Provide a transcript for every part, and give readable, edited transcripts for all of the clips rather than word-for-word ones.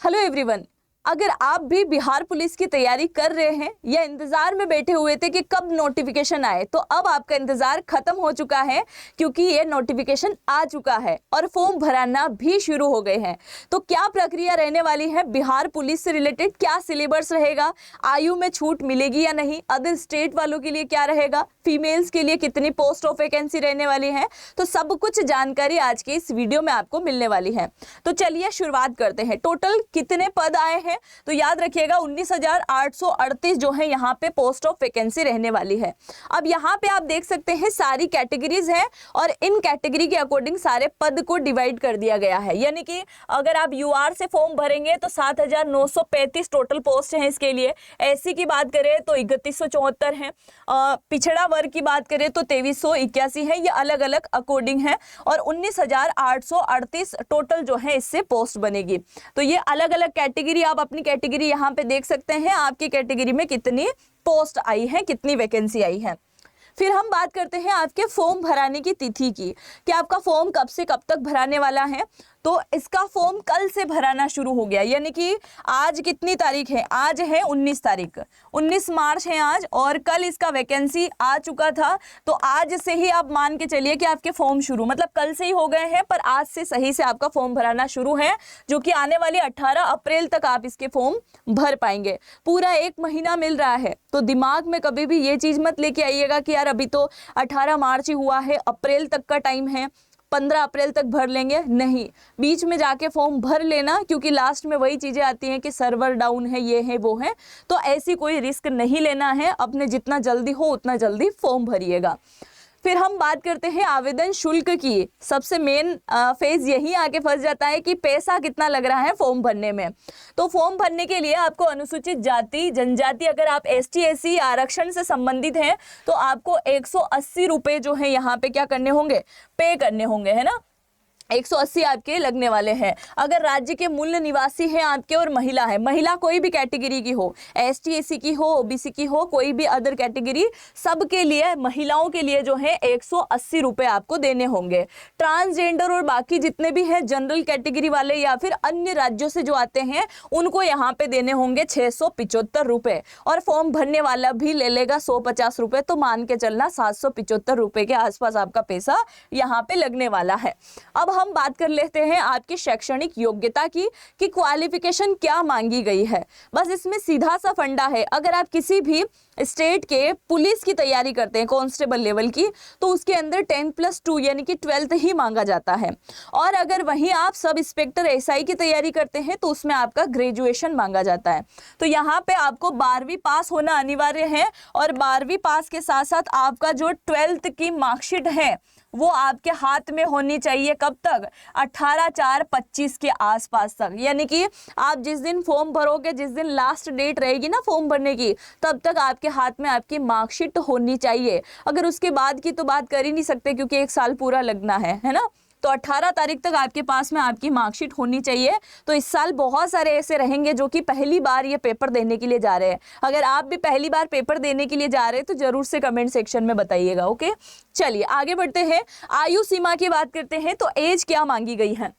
Hello everyone. अगर आप भी बिहार पुलिस की तैयारी कर रहे हैं या इंतजार में बैठे हुए थे कि कब नोटिफिकेशन आए, तो अब आपका इंतजार खत्म हो चुका है, क्योंकि ये नोटिफिकेशन आ चुका है और फॉर्म भराना भी शुरू हो गए हैं। तो क्या प्रक्रिया रहने वाली है, बिहार पुलिस से रिलेटेड क्या सिलेबस रहेगा, आयु में छूट मिलेगी या नहीं, अदर स्टेट वालों के लिए क्या रहेगा, फीमेल्स के लिए कितनी पोस्ट ऑफ वैकेंसी रहने वाली है, तो सब कुछ जानकारी आज के इस वीडियो में आपको मिलने वाली है। तो चलिए शुरुआत करते हैं। टोटल कितने पद आए हैं, तो याद रखिएगा 19,838 जो है यहाँ पे पोस्ट ऑफ वैकेंसी रहने वाली है। अब यहाँ पे आप देख सकते हैं सारी कैटेगरीज हैं और इन कैटेगरी के अकॉर्डिंग सारे पद को डिवाइड कर दिया गया है। यानी कि अगर आप यूआर से फॉर्म भरेंगे तो 7,935 टोटल पोस्ट हैं इसके लिए। एससी की बात करें तो 3174 हैं, पिछड़ा वर्ग की बात करें तो 2381 है। ये अलग अलग अकॉर्डिंग है और 19,838 टोटल जो है इससे पोस्ट बनेगी। तो ये अलग अलग कैटेगरी, आप अपनी कैटेगरी यहाँ पे देख सकते हैं आपकी कैटेगरी में कितनी पोस्ट आई है, कितनी वैकेंसी आई है। फिर हम बात करते हैं आपके फॉर्म भराने की तिथि की, कि आपका फॉर्म कब से कब तक भराने वाला है। तो इसका फॉर्म कल से भराना शुरू हो गया, यानी कि आज कितनी तारीख है, आज है 19 तारीख, 19 मार्च है आज, और कल इसका वैकेंसी आ चुका था। तो आज से ही आप मान के चलिए कि आपके फॉर्म शुरू, मतलब कल से ही हो गए हैं, पर आज से सही से आपका फॉर्म भराना शुरू है, जो कि आने वाली 18 अप्रैल तक आप इसके फॉर्म भर पाएंगे। पूरा 1 महीना मिल रहा है, तो दिमाग में कभी भी ये चीज मत लेके आइएगा कि यार अभी तो 18 मार्च ही हुआ है, अप्रैल तक का टाइम है, 15 अप्रैल तक भर लेंगे। नहीं, बीच में जाके फॉर्म भर लेना, क्योंकि लास्ट में वही चीजें आती हैं कि सर्वर डाउन है, ये है वो है। तो ऐसी कोई रिस्क नहीं लेना है, अपने जितना जल्दी हो उतना जल्दी फॉर्म भरिएगा। फिर हम बात करते हैं आवेदन शुल्क की। सबसे मेन फेज यही आके फंस जाता है कि पैसा कितना लग रहा है फॉर्म भरने में। तो फॉर्म भरने के लिए आपको अनुसूचित जाति जनजाति, अगर आप एसटी एससी आरक्षण से संबंधित हैं, तो आपको 180 रुपये जो है यहाँ पे क्या करने होंगे, पे करने होंगे, है ना। 180 आपके लगने वाले हैं। अगर राज्य के मूल निवासी हैं आपके और महिला है, महिला कोई भी कैटेगरी की हो, एसटी एससी की हो, ओबीसी की हो, कोई भी अदर कैटेगरी, सबके लिए, महिलाओं के लिए जो है 180 रुपये आपको देने होंगे। ट्रांसजेंडर और बाकी जितने भी हैं जनरल कैटेगरी वाले या फिर अन्य राज्यों से जो आते हैं, उनको यहाँ पे देने होंगे 675 रुपये, और फॉर्म भरने वाला भी ले लेगा 150 रुपये। तो मान के चलना 775 रुपये के आसपास आपका पैसा यहाँ पे लगने वाला है। अब हम बात कर लेते हैं आपकी शैक्षणिक योग्यता की, कि क्वालिफिकेशन क्या मांगी गई है। बस इसमें सीधा सा फंडा है, अगर आप किसी भी स्टेट के पुलिस की तैयारी करते हैं कांस्टेबल लेवल की, तो उसके अंदर 10+2 यानी कि 12th ही मांगा जाता है। और अगर वहीं आप सब इंस्पेक्टर एसआई की तैयारी करते हैं तो उसमें आपका ग्रेजुएशन मांगा जाता है। तो यहाँ पे आपको 12वीं पास होना अनिवार्य है, और 12वीं पास के साथ साथ आपका जो 12th की मार्कशीट है वो आपके हाथ में होनी चाहिए। कब तक, 18/4/25 के आसपास तक। यानी कि आप जिस दिन फॉर्म भरोगे, जिस दिन लास्ट डेट रहेगी ना फॉर्म भरने की, तब तक आपके हाथ में आपकी मार्कशीट होनी चाहिए। अगर उसके बाद की तो बात कर ही नहीं सकते, क्योंकि 1 साल पूरा लगना है ना। तो 18 तारीख तक आपके पास में आपकी मार्कशीट होनी चाहिए। तो इस साल बहुत सारे ऐसे रहेंगे जो कि पहली बार ये पेपर देने के लिए जा रहे हैं। अगर आप भी पहली बार पेपर देने के लिए जा रहे हैं तो जरूर से कमेंट सेक्शन में बताइएगा। ओके, चलिए आगे बढ़ते हैं। आयु सीमा की बात करते हैं, तो एज क्या मांगी गई है।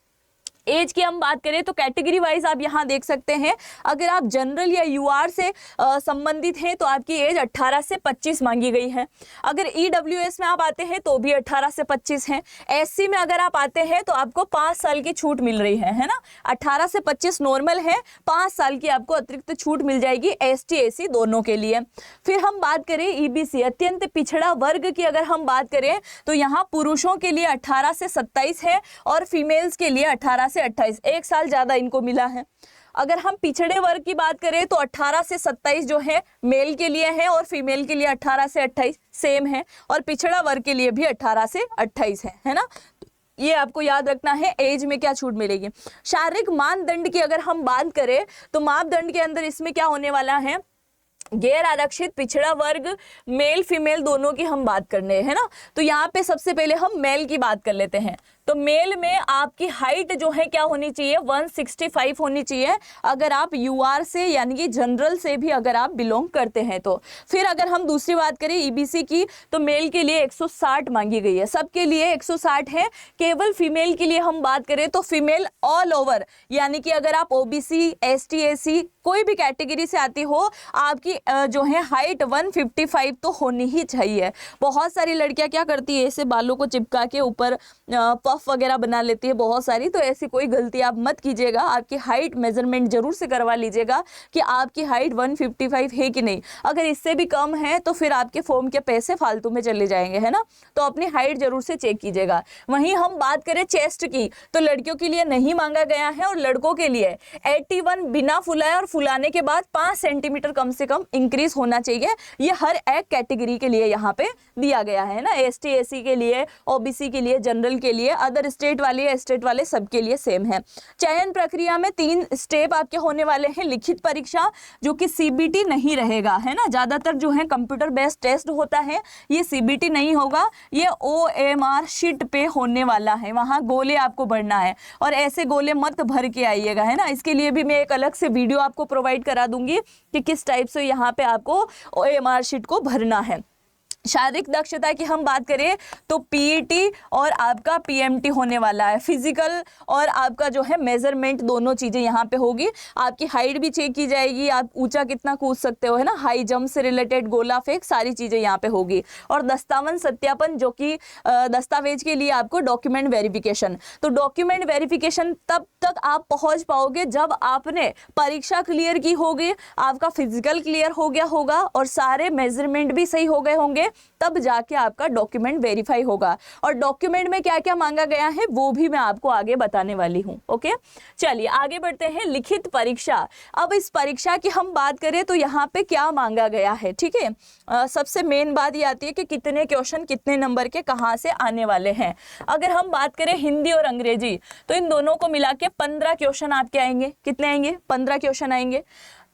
एज की हम बात करें तो कैटेगरी वाइज आप यहाँ देख सकते हैं, अगर आप जनरल या यूआर से संबंधित हैं तो आपकी एज 18 से 25 मांगी गई है। अगर ईडब्ल्यूएस में आप आते हैं तो भी 18 से 25 है। एससी में अगर आप आते हैं तो आपको 5 साल की छूट मिल रही है ना। 18 से 25 नॉर्मल है, 5 साल की आपको अतिरिक्त छूट मिल जाएगी एसटी एससी दोनों के लिए। फिर हम बात करें ईबीसी अत्यंत पिछड़ा वर्ग की, अगर हम बात करें तो यहाँ पुरुषों के लिए 18 से 27 है और फीमेल्स के लिए 18 से 28, 1 साल ज्यादा इनको मिला है। अगर हम पिछड़े वर्ग की बात करें तो 18 से 27 जो है मेल के लिए है, और फीमेल के लिए 18 से 28 सेम है, और पिछड़ा वर्ग के लिए भी 18 से 28 है ना। ये आपको याद रखना है एज में क्या छूट मिलेगी। शारीरिक मानदंड की अगर हम बात करें तो मापदंड के अंदर इसमें क्या होने वाला है, गैर आरक्षित पिछड़ा वर्ग मेल फीमेल दोनों की हम बात करने हैं ना। तो यहाँ पे सबसे पहले हम मेल की बात कर लेते हैं। तो मेल में आपकी हाइट जो है क्या होनी चाहिए, 165 होनी चाहिए, अगर आप यूआर से यानी कि जनरल से भी अगर आप बिलोंग करते हैं तो। फिर अगर हम दूसरी बात करें ईबीसी की, तो मेल के लिए 160 मांगी गई है, सबके लिए 160 है। केवल फीमेल के लिए हम बात करें तो फीमेल ऑल ओवर, यानी कि अगर आप ओबीसी, एसटी, एसी कोई भी कैटेगरी से आती हो, आपकी जो है हाइट 155 तो होनी ही चाहिए। बहुत सारी लड़कियां क्या करती है, ऐसे बालों को चिपका के ऊपर पफ वगैरह बना लेती है बहुत सारी, तो ऐसी कोई गलती आप मत कीजिएगा। आपकी हाइट मेजरमेंट जरूर से करवा लीजिएगा कि आपकी हाइट 155 है कि नहीं। अगर इससे भी कम है तो फिर आपके फॉर्म के पैसे फालतू में चले जाएंगे, है ना। तो अपनी हाइट जरूर से चेक कीजिएगा। वहीं हम बात करें चेस्ट की, तो लड़कियों के लिए नहीं मांगा गया है, और लड़कों के लिए 81 बिना फुलाए और फुलाने के बाद 5 सेंटीमीटर कम से कम इंक्रीज होना चाहिए। ये हर एक कैटेगरी के लिए यहाँ पे दिया गया है ना, एसटी, एसी के लिए, ओबीसी के लिए, जनरल के लिए, अदर स्टेट वाले सबके लिए सेम है। चयन प्रक्रिया में 3 स्टेप आपके होने वाले हैं। लिखित परीक्षा जो कि सीबीटी नहीं रहेगा, है ना, ज्यादातर जो है कंप्यूटर बेस्ड टेस्ट होता है, ये सीबीटी नहीं होगा, ये ओएमआर शीट पे होने वाला है। वहां गोले आपको भरना है, और ऐसे गोले मत भर के आइएगा, है ना। इसके लिए भी मैं एक अलग से वीडियो आपको प्रोवाइड करा दूंगी कि किस टाइप से यहाँ पे आपको ओएमआर शीट को भरना है। शारीरिक दक्षता की हम बात करें तो पीईटी और आपका पीएमटी होने वाला है। फिजिकल और आपका जो है मेजरमेंट दोनों चीजें यहाँ पे होगी। आपकी हाइट भी चेक की जाएगी, आप ऊंचा कितना कूद सकते हो, है ना, हाई जंप से रिलेटेड, गोला फेंक, सारी चीजें यहाँ पे होगी। और दस्तावेज सत्यापन, जो कि दस्तावेज के लिए आपको डॉक्यूमेंट वेरिफिकेशन। तो डॉक्यूमेंट वेरिफिकेशन तब तक आप पहुंच पाओगे जब आपने परीक्षा क्लियर की होगी, आपका फिजिकल क्लियर हो गया होगा और सारे मेजरमेंट भी सही हो गए होंगे, तब जाके आपका डॉक्यूमेंट वेरीफाई होगा। और डॉक्यूमेंट में क्या क्या मांगा गया है वो भी मैं आपको आगे बताने वाली हूँ। ओके, चलिए आगे बढ़ते हैं। लिखित परीक्षा। अब इस परीक्षा की हम बात करें तो यहाँ पे क्या मांगा गया है, ठीक है। सबसे मेन बात ये आती है कि कितने क्वेश्चन कितने नंबर के कहाँ से आने वाले हैं। अगर हम बात करें हिंदी और अंग्रेजी, तो इन दोनों को मिला के 15 क्वेश्चन आपके आएंगे। कितने आएंगे? 15 क्वेश्चन आएंगे।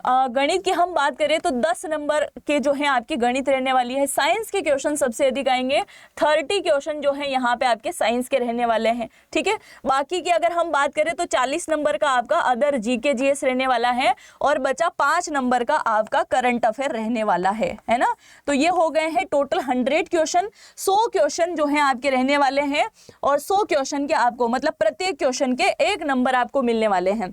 गणित की हम बात करें तो 10 नंबर के जो है आपकी गणित रहने वाली है। साइंस के क्वेश्चन सबसे अधिक आएंगे, 30 क्वेश्चन जो है यहाँ पे आपके साइंस के रहने वाले हैं, ठीक है। बाकी की अगर हम बात करें तो 40 नंबर का आपका अदर जीके जीएस रहने वाला है, और बचा 5 नंबर का आपका करंट अफेयर रहने वाला है ना। तो ये हो गए हैं टोटल 100 क्वेश्चन। 100 क्वेश्चन जो है आपके रहने वाले हैं, और 100 क्वेश्चन के आपको मतलब प्रत्येक क्वेश्चन के 1 नंबर आपको मिलने वाले हैं।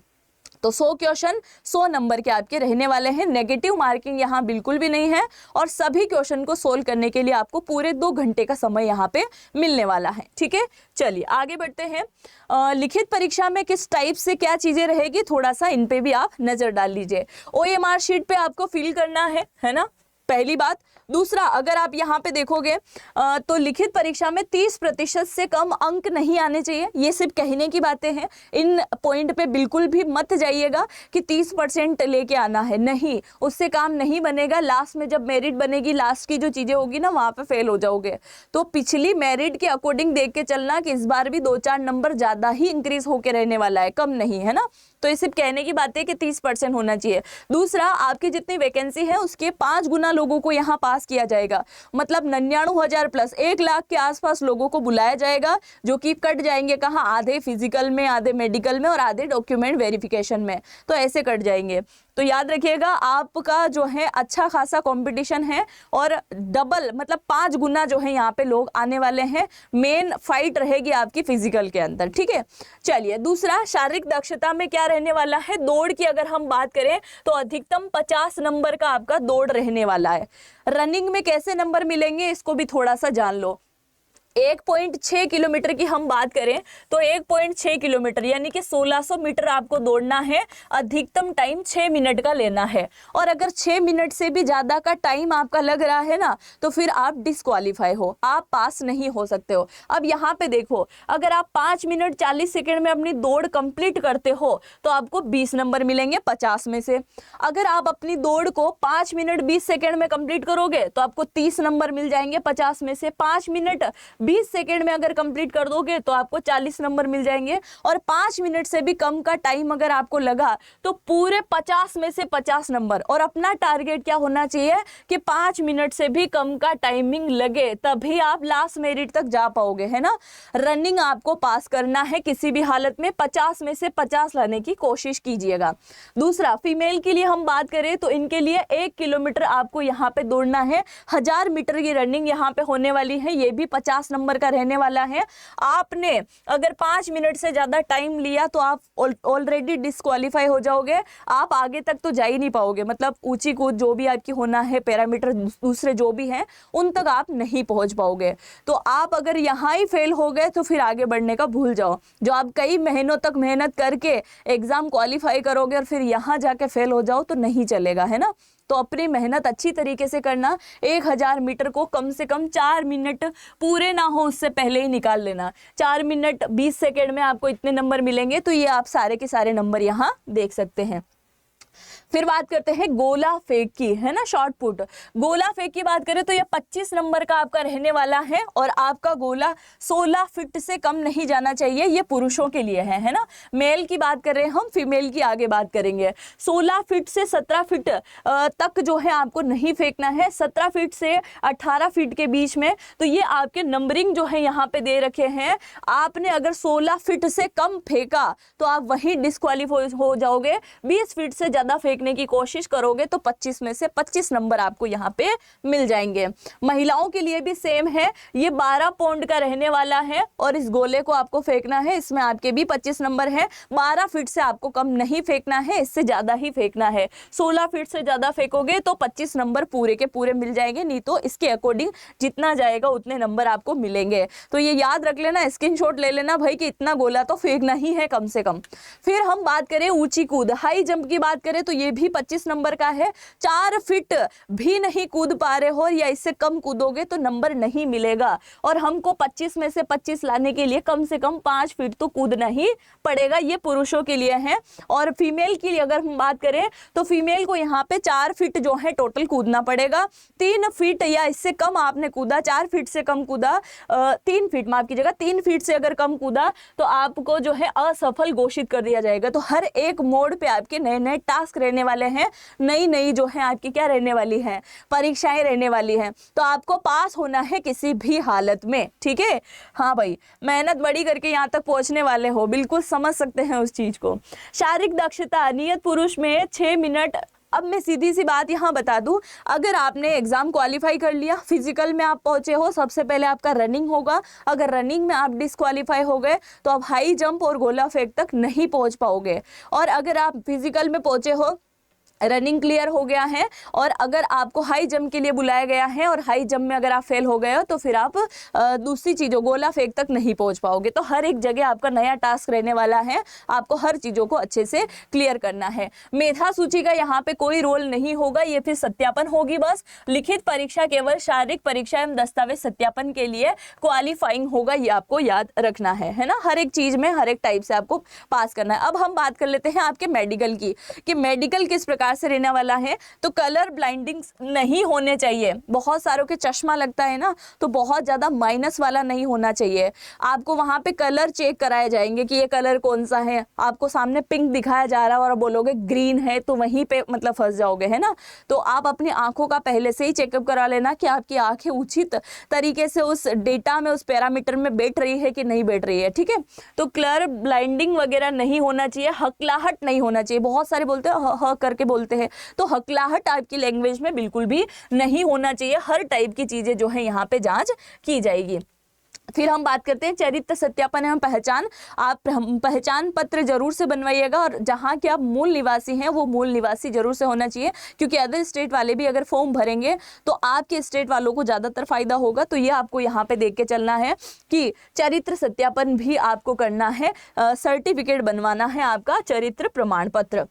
तो 100 क्वेश्चन 100 नंबर के आपके रहने वाले हैं। नेगेटिव मार्किंग यहाँ बिल्कुल भी नहीं है, और सभी क्वेश्चन को सोल्व करने के लिए आपको पूरे 2 घंटे का समय यहाँ पे मिलने वाला है, ठीक है। चलिए आगे बढ़ते हैं। लिखित परीक्षा में किस टाइप से क्या चीजें रहेगी, थोड़ा सा इन पे भी आप नजर डाल लीजिए। ओएमआर शीट पे आपको फिल करना है ना, पहली बात। दूसरा, अगर आप यहाँ पे देखोगे तो लिखित परीक्षा में 30% से कम अंक नहीं आने चाहिए। ये सिर्फ कहने की बातें हैं, इन पॉइंट पे बिल्कुल भी मत जाइएगा कि 30% लेके आना है, नहीं, उससे काम नहीं बनेगा। लास्ट में जब मेरिट बनेगी, लास्ट की जो चीजें होगी ना, वहां पे फेल हो जाओगे। तो पिछली मेरिट के अकॉर्डिंग देख के चलना कि इस बार भी 2-4 नंबर ज्यादा ही इंक्रीज होके रहने वाला है, कम नहीं, है ना। तो ये सिर्फ कहने की बात है कि 30% होना चाहिए। दूसरा, आपकी जितनी वैकेंसी है उसके 5 गुना लोगों को यहाँ पास किया जाएगा, मतलब 99,000 प्लस 1 लाख के आसपास लोगों को बुलाया जाएगा, जो कि कट जाएंगे कहाँ, आधे फिजिकल में, आधे मेडिकल में और आधे डॉक्यूमेंट वेरिफिकेशन में। तो ऐसे कट जाएंगे। तो याद रखिएगा, आपका जो है अच्छा खासा कंपटीशन है, और डबल मतलब 5 गुना जो है यहाँ पे लोग आने वाले हैं। मेन फाइट रहेगी आपकी फिजिकल के अंदर, ठीक है। चलिए दूसरा, शारीरिक दक्षता में क्या रहने वाला है। दौड़ की अगर हम बात करें तो अधिकतम 50 नंबर का आपका दौड़ रहने वाला है। रनिंग में कैसे नंबर मिलेंगे इसको भी थोड़ा सा जान लो। 1.6 किलोमीटर की हम बात करें तो 1.6 किलोमीटर यानी कि 1600 मीटर आपको दौड़ना है। अधिकतम टाइम 6 मिनट का लेना है, और अगर 6 मिनट से भी ज्यादा का टाइम आपका लग रहा है ना, तो फिर आप डिस्क्वालीफाई हो, आप पास नहीं हो सकते हो। अब यहाँ पे देखो, अगर आप 5 मिनट 40 सेकेंड में अपनी दौड़ कंप्लीट करते हो तो आपको 20 नंबर मिलेंगे 50 में से। अगर आप अपनी दौड़ को 5 मिनट 20 सेकेंड में कंप्लीट करोगे तो आपको 30 नंबर मिल जाएंगे 50 में से। 5 मिनट 20 सेकेंड में अगर कंप्लीट कर दोगे तो आपको 40 नंबर मिल जाएंगे। और 5 मिनट से भी कम का टाइम अगर आपको लगा तो पूरे 50 में से 50 नंबर। और अपना टारगेट क्या होना चाहिए कि 5 मिनट से भी कम का टाइमिंग लगे, तभी आप लास्ट मेरिट तक जा पाओगे, है ना। रनिंग आपको पास करना है किसी भी हालत में, 50 में से 50 लाने की कोशिश कीजिएगा। दूसरा, फीमेल के लिए हम बात करें तो इनके लिए 1 किलोमीटर आपको यहाँ पे दौड़ना है। 1000 मीटर की रनिंग यहाँ पे होने वाली है, ये भी 50 नंबर का रहने वाला है। आपने अगर 5 मिनट से ज्यादा टाइम लिया तो आप ऑलरेडी डिस्क्वालीफाई हो जाओगे, आप आगे तक तो जा ही नहीं पाओगे। मतलब ऊंची कूद जो भी आपकी होना है, पैरामीटर दूसरे जो भी हैं, उन तक आप नहीं पहुंच पाओगे। तो आप अगर यहाँ ही फेल हो गए तो फिर आगे बढ़ने का भूल जाओ। जो आप कई महीनों तक मेहनत करके एग्जाम क्वालिफाई करोगे और फिर यहाँ जाके फेल हो जाओ तो नहीं चलेगा, है ना। तो अपनी मेहनत अच्छी तरीके से करना। 1000 मीटर को कम से कम 4 मिनट पूरे ना हो उससे पहले ही निकाल लेना। 4 मिनट 20 सेकेंड में आपको इतने नंबर मिलेंगे, तो ये आप सारे के सारे नंबर यहाँ देख सकते हैं। फिर बात करते हैं गोला फेंक की, है ना, शॉर्ट पुट। गोला फेंक की बात करें तो ये 25 नंबर का आपका रहने वाला है और आपका गोला 16 फीट से कम नहीं जाना चाहिए। ये पुरुषों के लिए है ना। मेल की बात कर रहे हैं हम, फीमेल की आगे बात करेंगे। 16 फीट से 17 फीट तक जो है आपको नहीं फेंकना है, 17 फीट से 18 फीट के बीच में। तो ये आपके नंबरिंग जो है यहाँ पे दे रखे हैं। आपने अगर 16 फीट से कम फेंका तो आप वही डिस्क्वालीफाई हो जाओगे। 20 फीट से ज्यादा फेंकने की कोशिश करोगे तो 25 में से 25 नंबर आपको यहाँ पे मिल जाएंगे। महिलाओं के लिए भी सेम है, ये 12 पाउंड का रहने वाला है और इस गोले को आपको फेंकना है। इसमें आपके भी 25 नंबर है। 12 फीट से आपको कम नहीं फेंकना है, इससे ज्यादा ही फेंकना है। 16 फीट से ज्यादा फेंकोगे तो 25 नंबर पूरे के पूरे मिल जाएंगे, नहीं तो इसके अकॉर्डिंग जितना जाएगा उतने नंबर आपको मिलेंगे। तो ये याद रख लेना, स्क्रीनशॉट ले लेना भाई कि इतना गोला तो फेंकना ही है कम से कम। फिर हम बात करें ऊंची कूद, हाई जंप की बात करें तो ये भी 25 नंबर का है। 4 फीट भी नहीं कूद पा रहे हो या इससे कम कूदोगे तो नंबर नहीं मिलेगा। और हमको 25 में से 25 लाने के लिए कम से कम 5 फीट तो कूदना ही पड़ेगा। ये पुरुषों के लिए है। और फीमेल की अगर हम बात करें तो फीमेल को यहाँ पे 4 फीट जो है टोटल कूदना पड़ेगा। 3 फीट या इससे कम आपने कूदा, 4 फीट से कम कूदा, 3 फीट माफ कीजिएगा, 3 फीट से अगर कम कूदा तो आपको जो है असफल घोषित कर दिया जाएगा। तो हर एक मोड पे आपके नए नए टास्क रहने वाले हैं, नई नई जो है आपकी क्या रहने वाली है, परीक्षाएं रहने वाली हैं। तो आपको पास होना है किसी भी हालत में, ठीक है। हाँ भाई, मेहनत बड़ी करके यहाँ तक पहुंचने वाले हो, बिल्कुल समझ सकते हैं उस चीज को। शारीरिक दक्षता, नियत पुरुष में 6 मिनट। अब मैं सीधी सी बात यहाँ बता दूं, अगर आपने एग्जाम क्वालिफाई कर लिया, फिजिकल में आप पहुंचे हो, सबसे पहले आपका रनिंग होगा। अगर रनिंग में आप डिस्क्वालीफाई हो गए तो आप हाई जंप और गोला फेंक तक नहीं पहुंच पाओगे। और अगर आप फिजिकल में पहुंचे हो, रनिंग क्लियर हो गया है और अगर आपको हाई जंप के लिए बुलाया गया है और हाई जंप में अगर आप फेल हो गए हो तो फिर आप दूसरी चीज़ों गोला फेंक तक नहीं पहुंच पाओगे। तो हर एक जगह आपका नया टास्क रहने वाला है, आपको हर चीज़ों को अच्छे से क्लियर करना है। मेधा सूची का यहाँ पे कोई रोल नहीं होगा, ये फिर सत्यापन होगी बस। लिखित परीक्षा केवल शारीरिक परीक्षा एवं दस्तावेज सत्यापन के लिए क्वालिफाइंग होगा, ये आपको याद रखना है ना। हर एक चीज़ में हर एक टाइप से आपको पास करना है। अब हम बात कर लेते हैं आपके मेडिकल की, कि मेडिकल किस प्रकार से रहने वाला है। तो कलर ब्लाइंडिंग नहीं होने चाहिए। बहुत सारों के चश्मा लगता है ना, तो बहुत ज्यादा माइनस वाला नहीं होना चाहिए। आपको वहां पे कलर चेक कराए जाएंगे कि ये कलर कौन सा है। आपको सामने पिंक दिखाया जा रहा है और बोलोगे ग्रीन है तो वहीं पे मतलब फंस जाओगे, है ना। तो आप अपनी आंखों का पहले से ही चेकअप करा लेना कि आपकी आंखें उचित तरीके से उस डेटा में, उस पैरामीटर में बैठ रही है कि नहीं बैठ रही है, ठीक है। तो कलर ब्लाइंडिंग वगैरह नहीं होना चाहिए, हकलाहट नहीं होना चाहिए। बहुत सारे बोलते हैं ह करके बोलते हैं, तो हकलाहट आपकी लैंग्वेज में बिल्कुल भी नहीं होना चाहिए। हर टाइप की चीजें जो है यहाँ पे जांच की जाएगी। फिर हम बात करते हैं चरित्र सत्यापन एवं पहचान। आप पहचान पत्र जरूर से बनवाइएगा और जहाँ के आप मूल निवासी हैं वो मूल निवासी जरूर से होना चाहिए, क्योंकि अदर स्टेट वाले भी अगर फॉर्म भरेंगे तो आपके स्टेट वालों को ज़्यादातर फायदा होगा। तो ये आपको यहाँ पे देख के चलना है कि चरित्र सत्यापन भी आपको करना है, सर्टिफिकेट बनवाना है आपका चरित्र प्रमाण पत्र।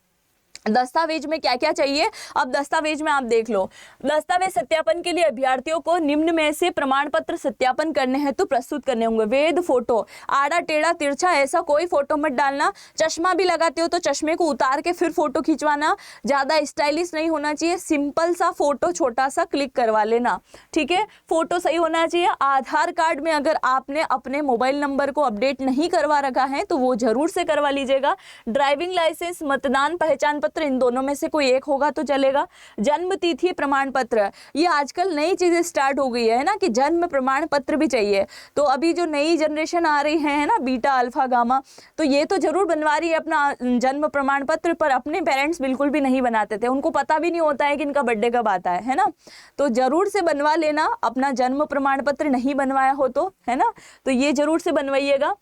दस्तावेज में क्या क्या चाहिए, अब दस्तावेज में आप देख लो। दस्तावेज सत्यापन के लिए अभ्यर्थियों को निम्न में से प्रमाण पत्र सत्यापन करने हैं तो प्रस्तुत करने होंगे। वैध फोटो, आड़ा टेढ़ा तिरछा ऐसा कोई फोटो मत डालना। चश्मा भी लगाते हो तो चश्मे को उतार के फिर फोटो खिंचवाना, ज़्यादा स्टाइलिश नहीं होना चाहिए। सिंपल सा फोटो छोटा सा क्लिक करवा लेना, ठीक है। फोटो सही होना चाहिए। आधार कार्ड में अगर आपने अपने मोबाइल नंबर को अपडेट नहीं करवा रखा है तो वो जरूर से करवा लीजिएगा। ड्राइविंग लाइसेंस, मतदान पहचान पत्र, इन दोनों में से कोई एक होगा तो चलेगा। जन्म तिथि प्रमाण पत्र, ये आजकल नई चीजें स्टार्ट हो गई है ना कि जन्म प्रमाण पत्र भी चाहिए। तो अभी जो नई जनरेशन आ रही है ना, बीटा अल्फा गामा, तो ये तो जरूर बनवा रही है अपना जन्म प्रमाण पत्र, पर अपने पेरेंट्स बिल्कुल भी नहीं बनाते थे, उनको पता भी नहीं होता है कि इनका बर्थडे कब आता है ना। तो जरूर से बनवा लेना अपना जन्म प्रमाण पत्र, नहीं बनवाया हो तो, है ना, तो ये जरूर से बनवाइएगा।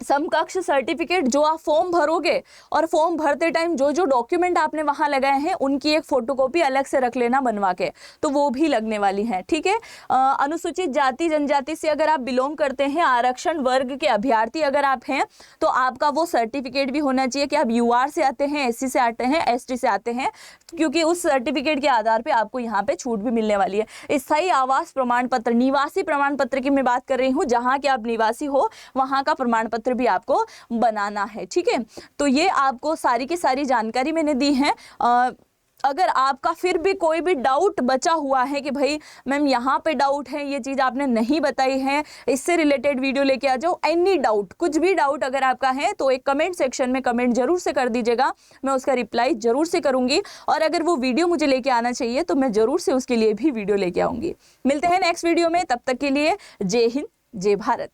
समकक्ष सर्टिफिकेट, जो आप फॉर्म भरोगे और फॉर्म भरते टाइम जो जो डॉक्यूमेंट आपने वहां लगाए हैं उनकी एक फोटोकॉपी अलग से रख लेना बनवा के, तो वो भी लगने वाली है, ठीक है। अनुसूचित जाति जनजाति से अगर आप बिलोंग करते हैं, आरक्षण वर्ग के अभ्यर्थी अगर आप हैं, तो आपका वो सर्टिफिकेट भी होना चाहिए कि आप यूआर से आते हैं, एससी से आते हैं, एसटी से आते हैं, क्योंकि उस सर्टिफिकेट के आधार पर आपको यहाँ पे छूट भी मिलने वाली है। स्थायी आवास प्रमाण पत्र, निवासी प्रमाण पत्र की मैं बात कर रही हूँ, जहाँ के आप निवासी हो वहाँ का प्रमाण पत्र भी आपको बनाना है, ठीक है। तो ये आपको सारी की सारी जानकारी मैंने दी है। अगर आपका फिर भी कोई भी डाउट बचा हुआ है कि भाई मैम यहाँ पे डाउट है, ये चीज़ आपने नहीं बताई है, इससे रिलेटेड वीडियो लेके आ जाओ, एनी डाउट, कुछ भी डाउट अगर आपका है तो एक कमेंट सेक्शन में कमेंट जरूर से कर दीजिएगा, मैं उसका रिप्लाई जरूर से करूँगी। और अगर वो वीडियो मुझे लेके आना चाहिए तो मैं ज़रूर से उसके लिए भी वीडियो लेके आऊँगी। मिलते हैं नेक्स्ट वीडियो में, तब तक के लिए जय हिंद, जय भारत।